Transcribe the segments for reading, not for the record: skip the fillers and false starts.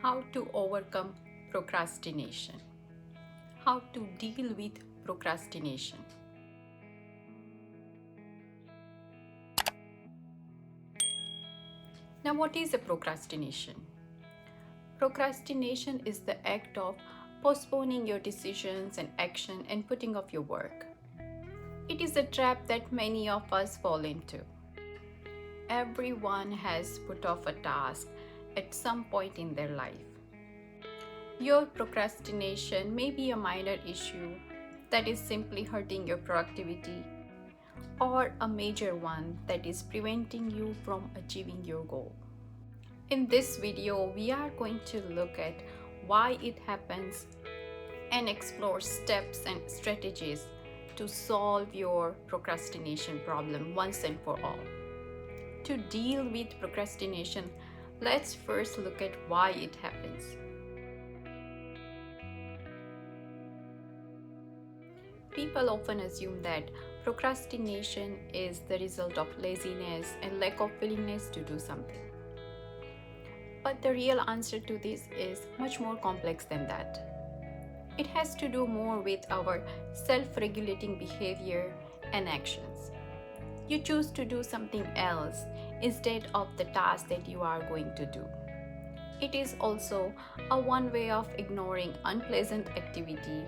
How to overcome procrastination. How to deal with procrastination. Now, what is a procrastination? Procrastination is the act of postponing your decisions and action and putting off your work. It is a trap that many of us fall into. Everyone has put off a task at some point in their life. Your procrastination may be a minor issue that is simply hurting your productivity, or a major one that is preventing you from achieving your goal. In this video, we are going to look at why it happens and explore steps and strategies to solve your procrastination problem once and for all. To deal with procrastination, let's first look at why it happens. People often assume that procrastination is the result of laziness and lack of willingness to do something. But the real answer to this is much more complex than that. It has to do more with our self-regulating behavior and actions. You choose to do something else instead of the task that you are going to do. It is also a one way of ignoring unpleasant activity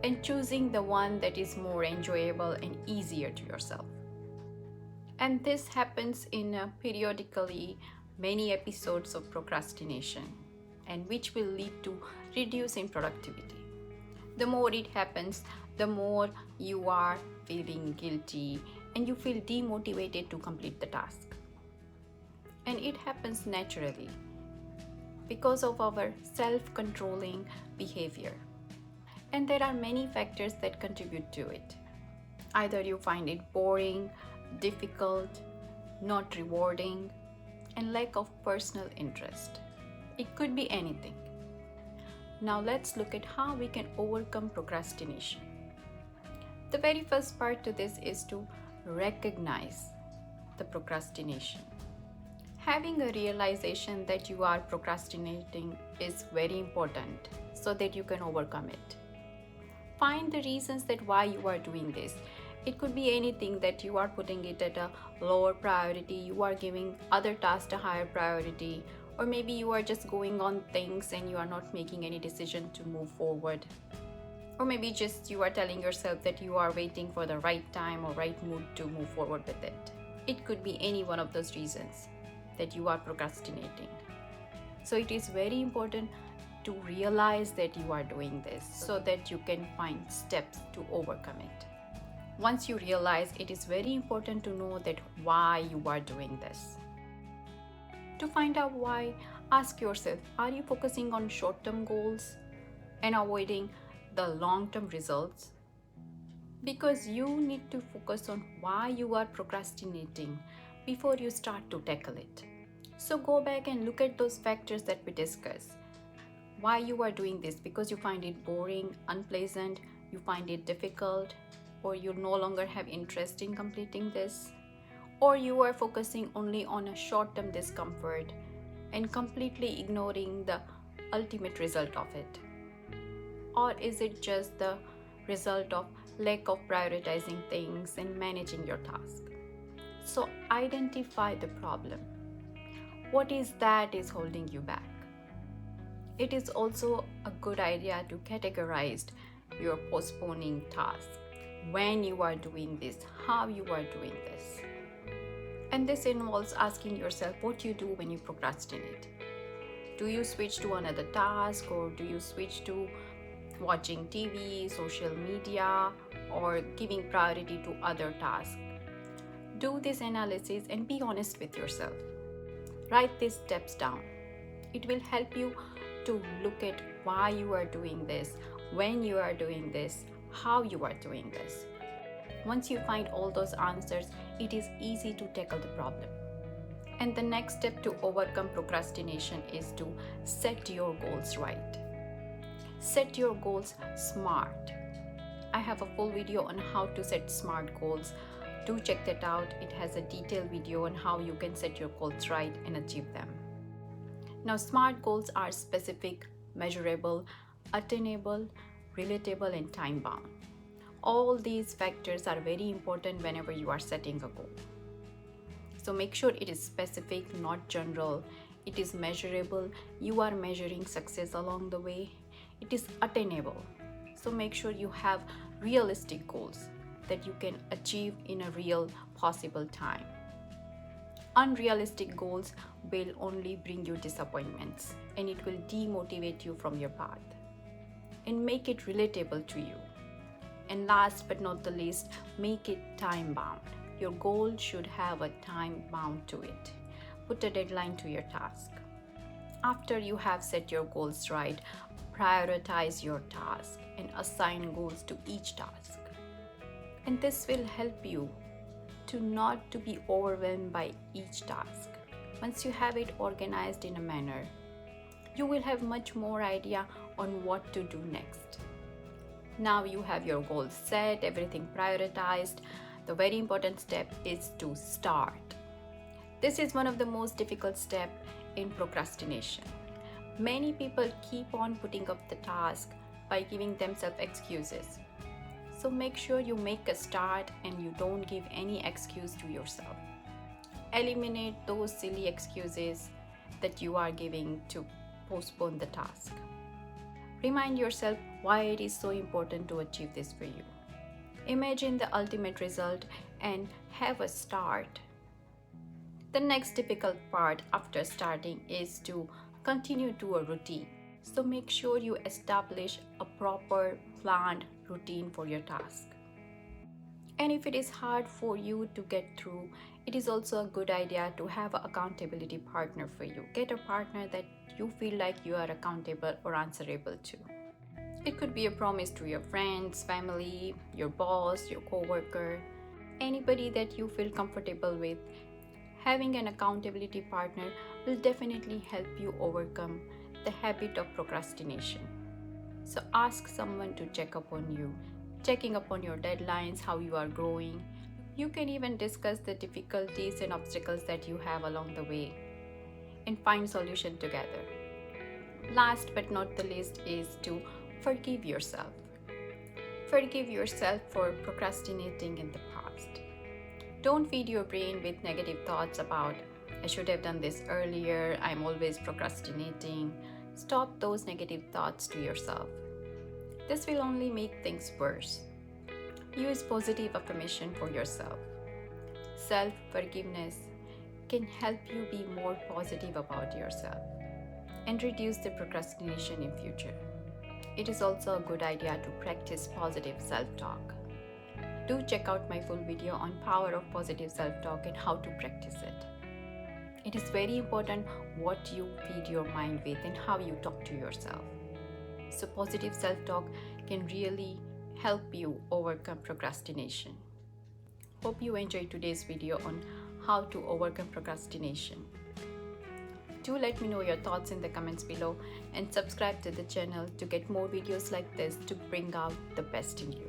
and choosing the one that is more enjoyable and easier to yourself. And this happens in periodically many episodes of procrastination, and which will lead to reduce in productivity. The more it happens, the more you are feeling guilty and you feel demotivated to complete the task. And it happens naturally because of our self-controlling behavior. And there are many factors that contribute to it. Either you find it boring, difficult, not rewarding, and lack of personal interest. It could be anything. Now let's look at how we can overcome procrastination. The very first part to this is to recognize the procrastination. Having a realization that you are procrastinating is very important so that you can overcome it. Find the reasons that why you are doing this. It could be anything, that you are putting it at a lower priority, you are giving other tasks a higher priority, or maybe you are just going on things and you are not making any decision to move forward. Or maybe just you are telling yourself that you are waiting for the right time or right mood to move forward with it. It could be any one of those reasons that you are procrastinating. So it is very important to realize that you are doing this so that you can find steps to overcome it. Once you realize, it is very important to know that why you are doing this. To find out why, ask yourself, are you focusing on short-term goals and avoiding the long-term results? Because you need to focus on why you are procrastinating before you start to tackle it. So go back and look at those factors that we discussed. Why you are doing this? Because you find it boring, unpleasant, you find it difficult, or you no longer have interest in completing this, or you are focusing only on a short-term discomfort and completely ignoring the ultimate result of it. Or is it just the result of lack of prioritizing things and managing your task? So identify the problem. What is that is holding you back? It is also a good idea to categorize your postponing task. When you are doing this, how you are doing this. And this involves asking yourself what you do when you procrastinate. Do you switch to another task, or do you switch to watching TV, social media, or giving priority to other tasks? Do this analysis and be honest with yourself. Write these steps down. It will help you to look at why you are doing this, when you are doing this, how you are doing this. Once you find all those answers, it is easy to tackle the problem. And the next step to overcome procrastination is to set your goals right. Set your goals smart. I have a full video on how to set smart goals. Do check that out. It has a detailed video on how you can set your goals right and achieve them. Now, SMART goals are specific, measurable, attainable, relatable, and time bound. All these factors are very important whenever you are setting a goal. So make sure it is specific, not general. It is measurable. You are measuring success along the way. It is attainable. So make sure you have realistic goals that you can achieve in a real possible time. Unrealistic goals will only bring you disappointments and it will demotivate you from your path. And make it relatable to you. And last but not the least, make it time bound. Your goal should have a time bound to it. Put a deadline to your task. After you have set your goals right, prioritize your task and assign goals to each task. And this will help you to not to be overwhelmed by each task. Once you have it organized in a manner, you will have much more idea on what to do next. Now you have your goals set, everything prioritized. The very important step is to start. This is one of the most difficult steps in procrastination. Many people keep on putting up the task by giving themselves excuses. So make sure you make a start and you don't give any excuse to yourself. Eliminate those silly excuses that you are giving to postpone the task. Remind yourself why it is so important to achieve this for you. Imagine the ultimate result and have a start. The next difficult part after starting is to continue to a routine. So make sure you establish a proper planned routine for your task. And if it is hard for you to get through, it is also a good idea to have an accountability partner for you. Get a partner that you feel like you are accountable or answerable to. It could be a promise to your friends, family, your boss, your coworker, anybody that you feel comfortable with. Having an accountability partner will definitely help you overcome the habit of procrastination. So ask someone to check up on you, checking up on your deadlines, how you are growing. You can even discuss the difficulties and obstacles that you have along the way and find solution together. Last but not the least is to forgive yourself. Forgive yourself for procrastinating in the past. Don't feed your brain with negative thoughts about, I should have done this earlier, I'm always procrastinating. Stop those negative thoughts to yourself. This will only make things worse. Use positive affirmation for yourself. Self-forgiveness can help you be more positive about yourself and reduce the procrastination in future. It is also a good idea to practice positive self-talk. Do check out my full video on power of positive self-talk and how to practice it. It is very important what you feed your mind with and how you talk to yourself. So positive self-talk can really help you overcome procrastination. Hope you enjoyed today's video on how to overcome procrastination. Do let me know your thoughts in the comments below and subscribe to the channel to get more videos like this to bring out the best in you.